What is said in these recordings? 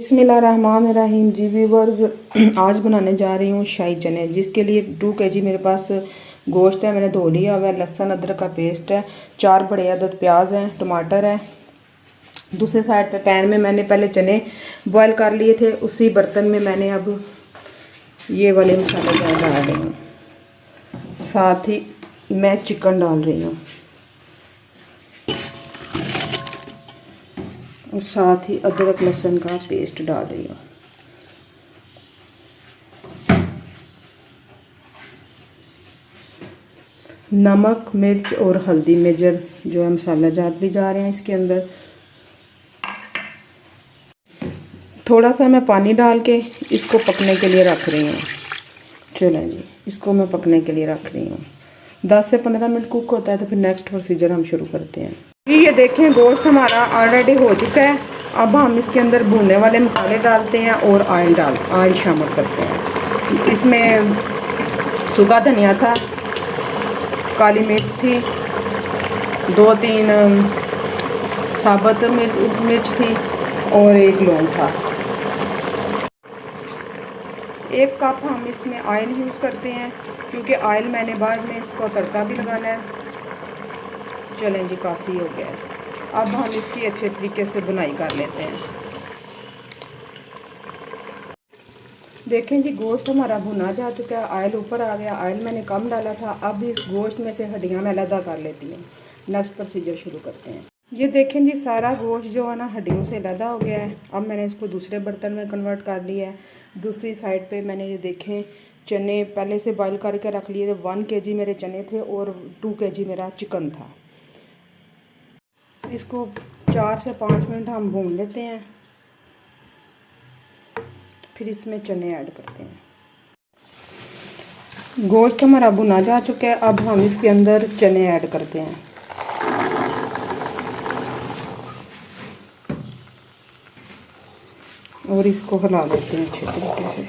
बिस्मिल्लाहिर्रहमानिर्रहीम जी व्यूअर्स, आज बनाने जा रही हूँ शाही चने, जिसके लिए 2 kg मेरे पास गोश्त है। मैंने धो लिया हुआ है। लहसुन अदरक का पेस्ट है, 4 बड़े अदद प्याज हैं, टमाटर है। दूसरे साइड पे पैन में मैंने पहले चने बॉयल कर लिए थे। उसी बर्तन में मैंने अब ये वाले मसाले डाल रही हूँ। साथ ही मैं चिकन डाल रही हूँ और साथ ही अदरक लहसुन का पेस्ट डाल रही हूँ। नमक, मिर्च और हल्दी मेजर जो है मसाला जात भी जा रहे हैं इसके अंदर। थोड़ा सा मैं पानी डाल के इसको पकने के लिए रख रही हूँ। चलें जी, इसको मैं पकने के लिए रख रही हूँ। 10 से 15 मिनट कुक होता है तो फिर नेक्स्ट प्रोसीजर हम शुरू करते हैं। ये देखें, गोश्त हमारा ऑलरेडी हो चुका है। अब हम इसके अंदर भुनने वाले मसाले डालते हैं और ऑयल शामिल करते हैं। इसमें सूखा धनिया था, काली मिर्च थी, 2-3 साबुत मिर्च थी और 1 लौंग था। 1 कप हम इसमें ऑयल यूज़ करते हैं, क्योंकि ऑयल मैंने बाद में इसको तड़का भी लगाना है। चलें जी, काफ़ी हो गया है। अब हम इसकी अच्छे तरीके से बुनाई कर लेते हैं। देखें जी, गोश्त हमारा भुना जा चुका है, ऑयल ऊपर आ गया। ऑयल मैंने कम डाला था। अब इस गोश्त में से हड्डियां मैं अलग कर लेती हूँ। नेक्स्ट प्रोसीजर शुरू करते हैं। ये देखें जी, सारा गोश्त जो है ना हड्डियों से अलग हो गया है। अब मैंने इसको दूसरे बर्तन में कन्वर्ट कर लिया है। दूसरी साइड पे मैंने ये देखें चने पहले से बॉयल करके रख लिए थे। 1 kg मेरे चने थे और 2 kg मेरा चिकन था। इसको 4 से 5 मिनट हम भून लेते हैं, फिर इसमें चने ऐड करते हैं। गोश्त हमारा भुना जा चुका है। अब हम इसके अंदर चने ऐड करते हैं और इसको हिला लेते हैं अच्छे तरीके से।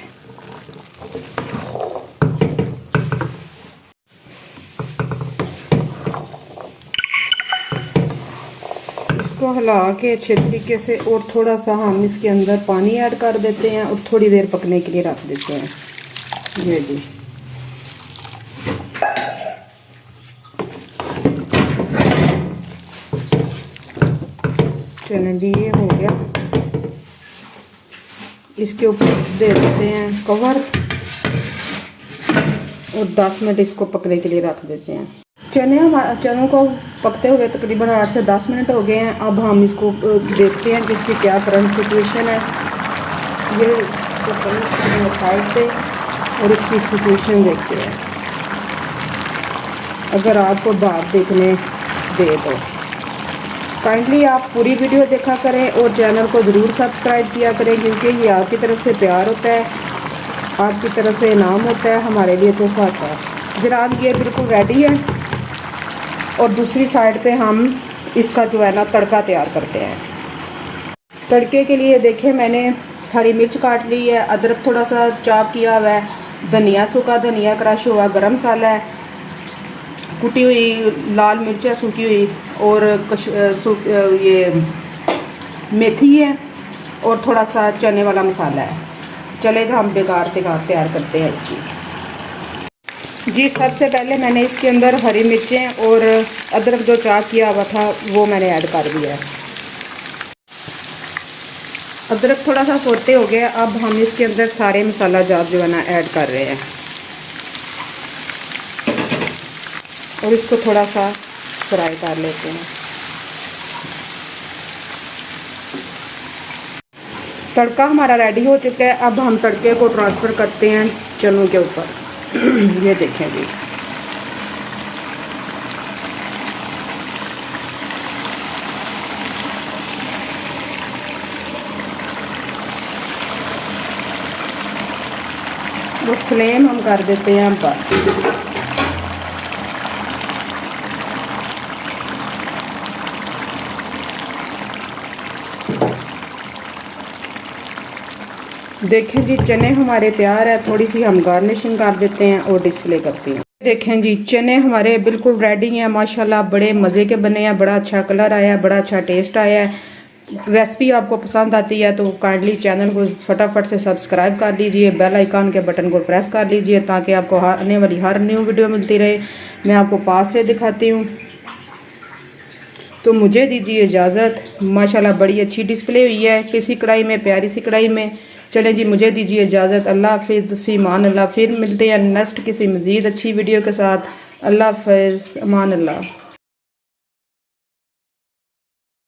इसको हिला के अच्छे तरीके से और थोड़ा सा हम इसके अंदर पानी ऐड कर देते हैं और थोड़ी देर पकने के लिए रख देते हैं। ये जी, चलें जी, ये हो गया। इसके ऊपर दे देते हैं कवर और 10 मिनट इसको पकने के लिए रख देते हैं। चनों को पकते हुए तकरीबन 8 से 10 मिनट हो गए हैं। अब हम इसको देखते हैं कि इसकी क्या करंट सिचुएशन है। ये साइड पे और इसकी सिचुएशन देखते हैं। अगर आपको बात देखने दे तो काइंडली आप पूरी वीडियो देखा करें और चैनल को ज़रूर सब्सक्राइब किया करें, क्योंकि ये आपकी तरफ से प्यार होता है, आपकी तरफ से इनाम होता है, हमारे लिए तोहफा होता है। जनाब, ये बिल्कुल रेडी है और दूसरी साइड पे हम इसका जो है ना तड़का तैयार करते हैं। तड़के के लिए देखें, मैंने हरी मिर्च काट ली है, अदरक थोड़ा सा चॉप किया हुआ है, धनिया, सूखा धनिया क्रश हुआ, गरम मसाला है, कुटी हुई लाल मिर्च है सूखी हुई, और ये मेथी है और थोड़ा सा चने वाला मसाला है। चले तो हम बेकार तैयार करते हैं इसकी। जी, सबसे पहले मैंने इसके अंदर हरी मिर्चें और अदरक जो चॉप किया हुआ था वो मैंने ऐड कर दिया है। अदरक थोड़ा सा सोते हो गया। अब हम इसके अंदर सारे मसाला जात जो है ना ऐड कर रहे हैं और इसको थोड़ा सा फ्राई कर लेते हैं। तड़का हमारा रेडी हो चुका है। अब हम तड़के को ट्रांसफ़र करते हैं चनों के ऊपर। ये देखें जी, वो फ्लेम हम कर देते हैं पर। देखें जी, चने हमारे तैयार है। थोड़ी सी हम गार्निशिंग कर देते हैं और डिस्प्ले करते हैं। देखें जी, चने हमारे बिल्कुल रेडी हैं। माशाल्लाह बड़े मज़े के बने हैं, बड़ा अच्छा कलर आया है, बड़ा अच्छा टेस्ट आया है। रेसिपी आपको पसंद आती है तो काइंडली चैनल को फटाफट से सब्सक्राइब कर लीजिए, बेल आइकन के बटन को प्रेस कर लीजिए ताकि आपको आने वाली हर न्यू वीडियो मिलती रहे। मैं आपको पास से दिखाती हूँ। तो मुझे दीजिए इजाज़त। माशाल्लाह बड़ी अच्छी डिस्प्ले हुई है किसी कढ़ाई में, प्यारी सी कढ़ाई में। चलें जी, मुझे दीजिए इजाज़त। अल्लाह हाफिज़, फ़ी मान अल्लाह। फिर मिलते हैं नेक्स्ट किसी मज़ीद अच्छी वीडियो के साथ। अल्लाह हाफिज़, अमान अल्लाह।